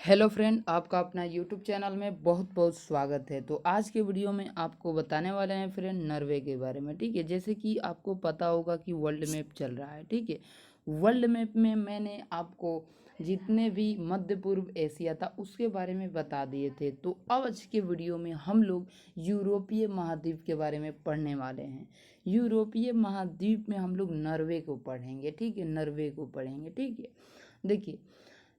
Hello friend, आपका अपना YouTube channel में बहुत बहुत स्वागत है। तो आज के वीडियो में आपको बताने वाले हैं फ्रेंड नॉर्वे के बारे में। ठीक है, जैसे कि आपको पता होगा कि वर्ल्ड मैप चल रहा है। ठीक है, वर्ल्ड मैप में मैंने आपको जितने भी मध्य पूर्व एशिया था उसके बारे में बता दिए थे। तो आज के वीडियो में हम लोग यूरोपीय महाद्वीप के बारे में पढ़ने वाले हैं। यूरोपीय महाद्वीप में हम लोग नॉर्वे को पढ़ेंगे। ठीक है, नॉर्वे को पढ़ेंगे। ठीक है, देखिए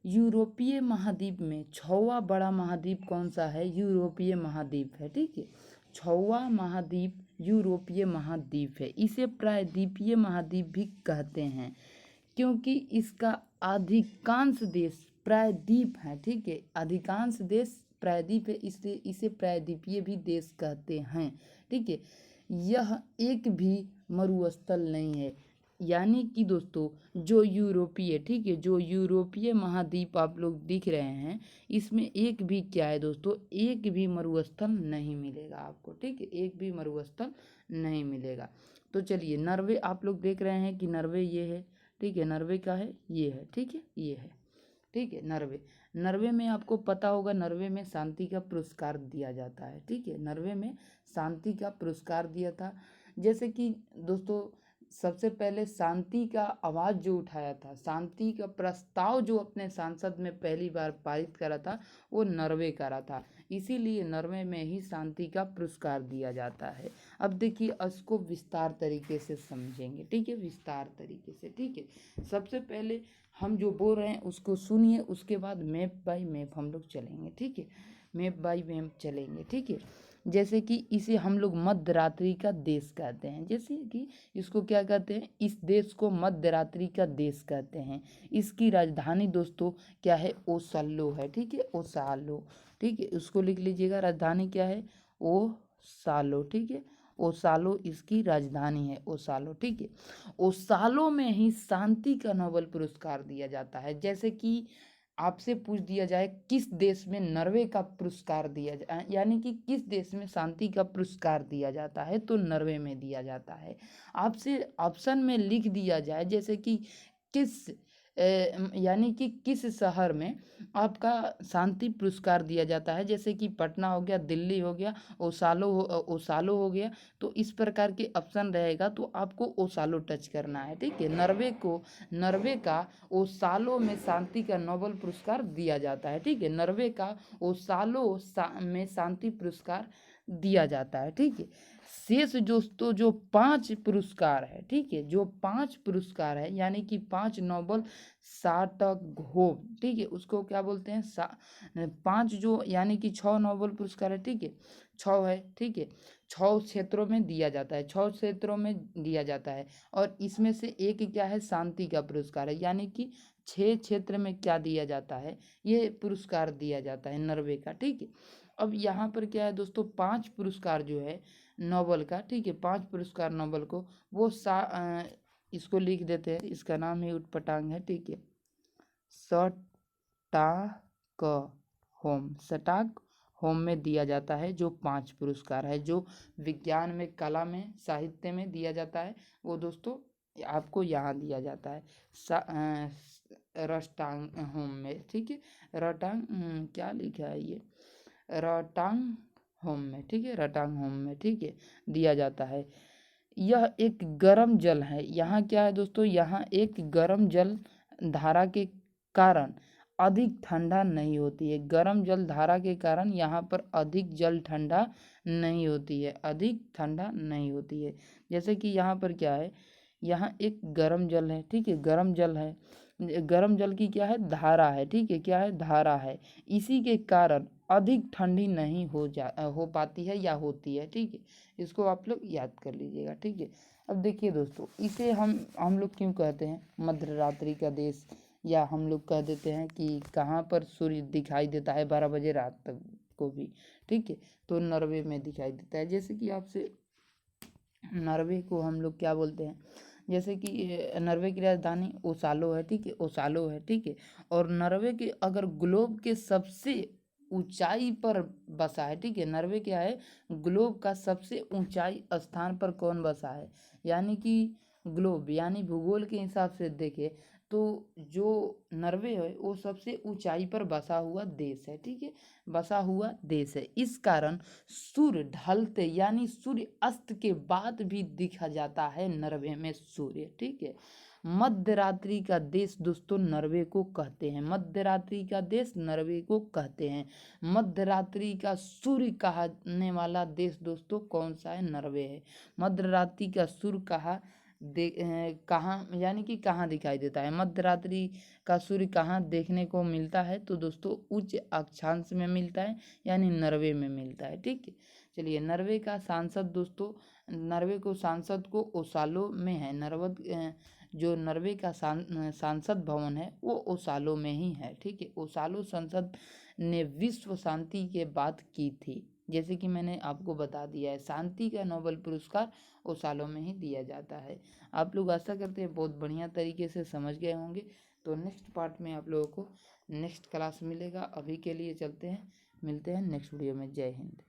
यूरोपीय महाद्वीप में छवा बड़ा महाद्वीप कौन सा है? यूरोपीय महाद्वीप है। ठीक है, छवा महाद्वीप यूरोपीय महाद्वीप है। इसे प्रायद्वीपीय महाद्वीप भी कहते हैं क्योंकि इसका अधिकांश देश प्रायद्वीप है। ठीक है, अधिकांश देश प्रायद्वीप है, इसलिए इसे प्रायद्वीपीय भी देश कहते हैं। ठीक है, यह एक भी मरुस्थल नहीं है। यानी कि दोस्तों जो यूरोपीय, ठीक है, जो यूरोपीय महाद्वीप आप लोग दिख रहे हैं, इसमें एक भी क्या है दोस्तों, एक भी मरुस्थल नहीं मिलेगा आपको। ठीक है, एक भी मरुस्थल नहीं मिलेगा। तो चलिए, नॉर्वे आप लोग देख रहे हैं कि नॉर्वे ये है। ठीक है, नॉर्वे का है, ये है। ठीक है, ये है। ठीक है, नॉर्वे। नॉर्वे में आपको पता होगा, नॉर्वे में शांति का पुरस्कार दिया जाता है। ठीक है, नॉर्वे में शांति का पुरस्कार दिया था। जैसे कि दोस्तों सबसे पहले शांति का आवाज़ जो उठाया था, शांति का प्रस्ताव जो अपने सांसद में पहली बार पारित करा था, वो नॉर्वे करा था। इसीलिए नॉर्वे में ही शांति का पुरस्कार दिया जाता है। अब देखिए, इसको विस्तार तरीके से समझेंगे। ठीक है, विस्तार तरीके से। ठीक है, सबसे पहले हम जो बोल रहे हैं उसको सुनिए, उसके बाद मैप बाय मैप हम लोग चलेंगे। ठीक है, मैप बाय मैप चलेंगे। ठीक है, जैसे कि इसे हम लोग मध्यरात्रि का देश कहते हैं। जैसे कि इसको क्या कहते हैं? इस देश को मध्यरात्रि का देश कहते हैं। इसकी राजधानी दोस्तों क्या है? ओसालो है। ठीक है, ओसालो। ठीक है, उसको लिख लीजिएगा, राजधानी क्या है? ओसालो। ठीक है, ओसालो इसकी राजधानी है, ओसालो। ठीक है, ओसालो में ही शांति का नोबेल पुरस्कार दिया जाता है। जैसे कि आपसे पूछ दिया जाए किस देश में नॉर्वे का पुरस्कार दिया जाए, यानी कि किस देश में शांति का पुरस्कार दिया जाता है, तो नॉर्वे में दिया जाता है। आपसे ऑप्शन में लिख दिया जाए जैसे कि किस यानी कि किस शहर में आपका शांति पुरस्कार दिया जाता है, जैसे कि पटना हो गया, दिल्ली हो गया, ओसालो हो गया। तो इस प्रकार के ऑप्शन रहेगा, तो आपको ओसालो टच करना है। ठीक है, नॉर्वे का ओसालो में शांति का नोबेल पुरस्कार दिया जाता है। ठीक है, नॉर्वे का में शांति पुरस्कार दिया जाता है। ठीक है, शेष दोस्तों जो 5 पुरस्कार है, ठीक है, जो 5 पुरस्कार है यानी कि 5 नोबेल साटकहोम, ठीक है, उसको क्या बोलते हैं? 5 जो यानी कि 6 नोबेल पुरस्कार है। ठीक है, 6 है। ठीक है, 6 क्षेत्रों में दिया जाता है, 6 क्षेत्रों में दिया जाता है। और इसमें से एक क्या है? शांति का पुरस्कार है, यानी कि 6 क्षेत्र में क्या दिया जाता है? ये पुरस्कार दिया जाता है नॉर्वे का। ठीक है, अब यहाँ पर क्या है दोस्तों, 5 पुरस्कार जो है नोबेल का, ठीक है, 5 पुरस्कार नोबेल को वो इसको लिख देते हैं, इसका नाम ही उटपटांग है। ठीक है, सटाक सटाक होम में दिया जाता है, जो 5 पुरस्कार है, जो विज्ञान में, कला में, साहित्य में दिया जाता है, वो दोस्तों आपको यहाँ दिया जाता है रस्टांग होम में। ठीक है, रटांग क्या लिखा है ये? रटांग होम में। ठीक है, रटांग होम में, ठीक है, दिया जाता है। यह एक गर्म जल है। यहाँ क्या है दोस्तों, यहाँ एक गर्म जल धारा के कारण अधिक ठंडा नहीं होती है। गर्म जल धारा के कारण यहाँ पर अधिक जल ठंडा नहीं होती है, अधिक ठंडा नहीं होती है। जैसे कि यहाँ पर क्या है, यहाँ एक गर्म जल है। ठीक है, गर्म जल है, गर्म जल की क्या है? धारा है। ठीक है, क्या है? धारा है। इसी के कारण अधिक ठंडी नहीं हो पाती है या होती है। ठीक है, इसको आप लोग याद कर लीजिएगा। ठीक है, अब देखिए दोस्तों, इसे हम लोग क्यों कहते हैं मध्य रात्रि का देश, या हम लोग कह देते हैं कि कहाँ पर सूर्य दिखाई देता है 12 बजे रात तक को भी। ठीक है, तो नॉर्वे में दिखाई देता है। जैसे कि आपसे नॉर्वे को हम लोग क्या बोलते हैं, जैसे कि नॉर्वे की राजधानी ओसालो है। ठीक है, ओसालो है। ठीक है, और नॉर्वे के अगर ग्लोब के सबसे ऊंचाई पर बसा है। ठीक है, नॉर्वे क्या है? ग्लोब का सबसे ऊंचाई स्थान पर कौन बसा है? यानी कि ग्लोब यानी भूगोल के हिसाब से देखे तो जो नॉर्वे है वो सबसे ऊंचाई पर बसा हुआ देश है, ठीक है, बसा हुआ देश है। इस कारण सूर्य ढलते यानी सूर्य अस्त के बाद भी दिखा जाता है नॉर्वे में सूर्य, ठीक है। मध्य रात्रि का देश दोस्तों नॉर्वे को कहते हैं, मध्य रात्रि का देश नॉर्वे को कहते हैं। मध्य रात्रि का सूर्य कहने वाला देश दोस्तों कौन सा है? नॉर्वे है। मध्य रात्रि का सूर्य कहाँ यानी कि कहाँ दिखाई देता है? मध्य रात्रि का सूर्य कहाँ देखने को मिलता है? तो दोस्तों उच्च अक्षांश में मिलता है, यानी नॉर्वे में मिलता है, ठीक है। चलिए, नॉर्वे का सांसद दोस्तों, नॉर्वे को सांसद को ओसालो में है। जो नॉर्वे का सांसद भवन है वो ओसालो में ही है, ठीक है। ओसालो संसद ने विश्व शांति के बात की थी, जैसे कि मैंने आपको बता दिया है, शांति का नोबेल पुरस्कार ओसालो में ही दिया जाता है। आप लोग आशा करते हैं बहुत बढ़िया तरीके से समझ गए होंगे। तो नेक्स्ट पार्ट में आप लोगों को नेक्स्ट क्लास मिलेगा। अभी के लिए चलते हैं, मिलते हैं नेक्स्ट वीडियो में। जय हिंद।